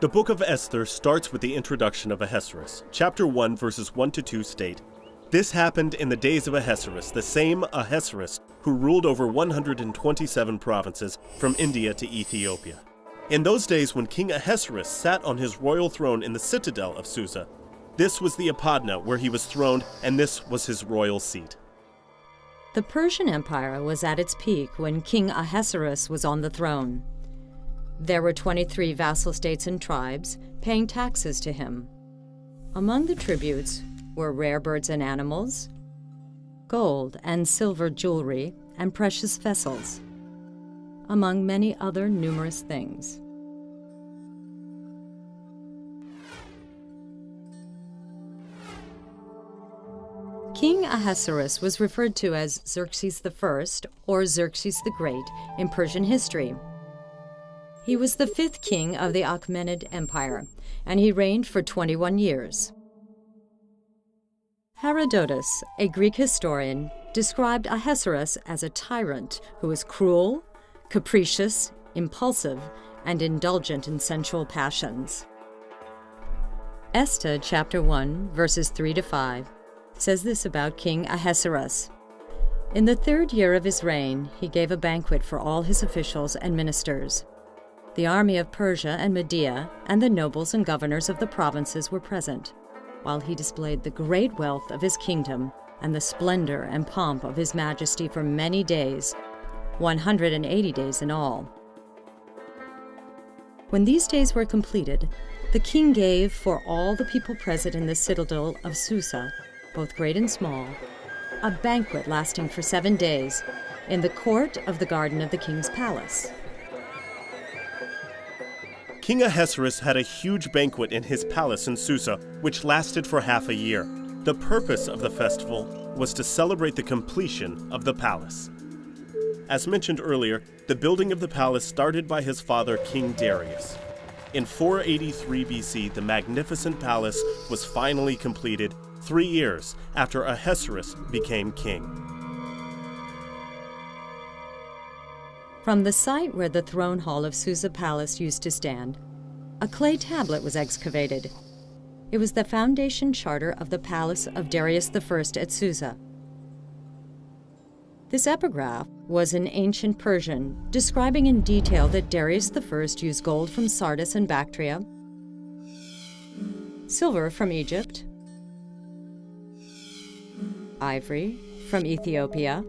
The book of Esther starts with the introduction of Ahasuerus. Chapter 1, verses 1 to 2 state, "This happened in the days of Ahasuerus, the same Ahasuerus who ruled over 127 provinces from India to Ethiopia. In those days when King Ahasuerus sat on his royal throne in the citadel of Susa, this was the Apadna where he was throned, and this was his royal seat." The Persian Empire was at its peak when King Ahasuerus was on the throne. There were 23 vassal states and tribes paying taxes to him. Among the tributes were rare birds and animals, gold and silver jewelry, and precious vessels, among many other numerous things. King Ahasuerus was referred to as Xerxes I or Xerxes the Great in Persian history. He was the 5th king of the Achaemenid Empire, and he reigned for 21 years. Herodotus, a Greek historian, described Ahasuerus as a tyrant who was cruel, capricious, impulsive, and indulgent in sensual passions. Esther chapter 1, verses 3 to 5, says this about King Ahasuerus. "In the 3rd year of his reign, he gave a banquet for all his officials and ministers. The army of Persia and Media and the nobles and governors of the provinces were present, while he displayed the great wealth of his kingdom and the splendor and pomp of his majesty for many days, 180 days in all. When these days were completed, the king gave for all the people present in the citadel of Susa, both great and small, a banquet lasting for 7 days in the court of the garden of the king's palace." King Ahasuerus had a huge banquet in his palace in Susa, which lasted for half a year. The purpose of the festival was to celebrate the completion of the palace. As mentioned earlier, the building of the palace started by his father, King Darius. In 483 BC, the magnificent palace was finally completed 3 years after Ahasuerus became king. From the site where the throne hall of Susa Palace used to stand, a clay tablet was excavated. It was the foundation charter of the palace of Darius I at Susa. This epigraph was in ancient Persian, describing in detail that Darius I used gold from Sardis and Bactria, silver from Egypt, ivory from Ethiopia,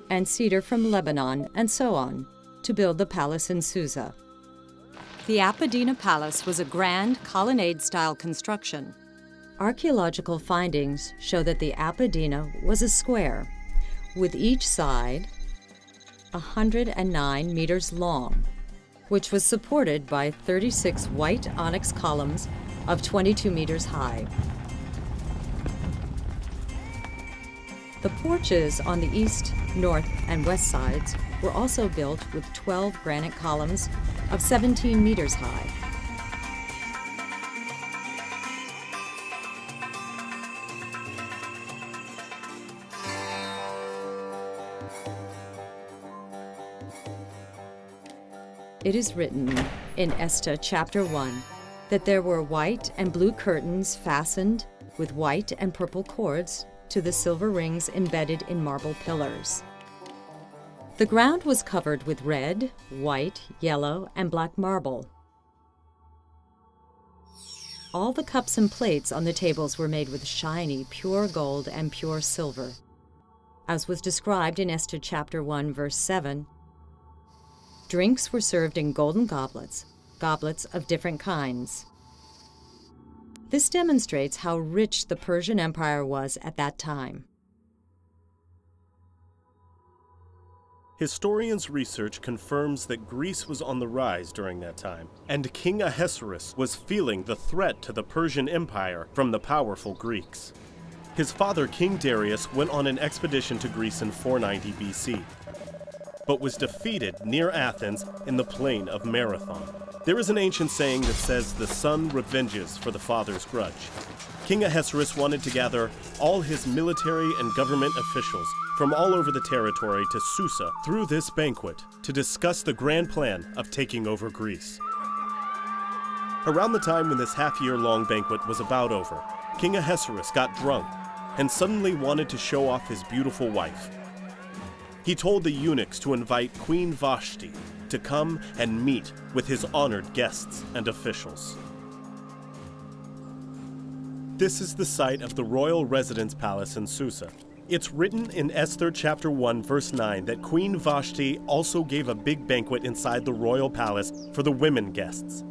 and cedar from Lebanon, and so on, to build the palace in Susa. The Apadina Palace was a grand colonnade-style construction. Archaeological findings show that the Apadina was a square, with each side 109 meters long, which was supported by 36 white onyx columns of 22 meters high. The porches on the east, north, and west sides were also built with 12 granite columns of 17 meters high. It is written in Esther chapter 1 that there were white and blue curtains fastened with white and purple cords to the silver rings embedded in marble pillars. The ground was covered with red, white, yellow, and black marble. All the cups and plates on the tables were made with shiny, pure gold and pure silver. As was described in Esther chapter 1, verse 7, drinks were served in golden goblets, goblets of different kinds. This demonstrates how rich the Persian Empire was at that time. Historians' research confirms that Greece was on the rise during that time, and King Ahasuerus was feeling the threat to the Persian Empire from the powerful Greeks. His father, King Darius, went on an expedition to Greece in 490 BC, but was defeated near Athens in the plain of Marathon. There is an ancient saying that says the son revenges for the father's grudge. King Ahasuerus wanted to gather all his military and government officials from all over the territory to Susa through this banquet to discuss the grand plan of taking over Greece. Around the time when this half-year-long banquet was about over, King Ahasuerus got drunk and suddenly wanted to show off his beautiful wife. He told the eunuchs to invite Queen Vashti to come and meet with his honored guests and officials. This is the site of the royal residence palace in Susa. It's written in Esther chapter 1, verse 9 that Queen Vashti also gave a big banquet inside the royal palace for the women guests.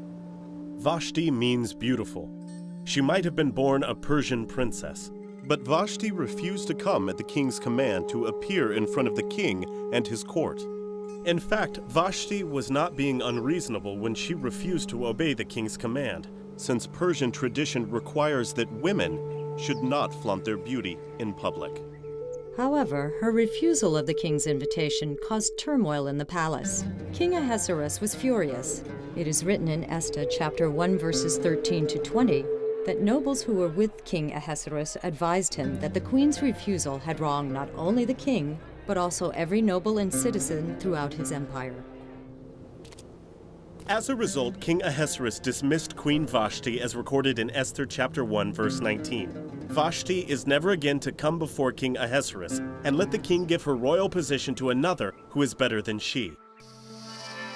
Vashti means beautiful. She might have been born a Persian princess, but Vashti refused to come at the king's command to appear in front of the king and his court. In fact, Vashti was not being unreasonable when she refused to obey the king's command, since Persian tradition requires that women should not flaunt their beauty in public. However, her refusal of the king's invitation caused turmoil in the palace. King Ahasuerus was furious. It is written in Esther chapter 1 verses 13 to 20 that nobles who were with King Ahasuerus advised him that the queen's refusal had wronged not only the king, but also every noble and citizen throughout his empire. As a result, King Ahasuerus dismissed Queen Vashti as recorded in Esther chapter 1 verse 19. Vashti is never again to come before King Ahasuerus, and let the king give her royal position to another who is better than she.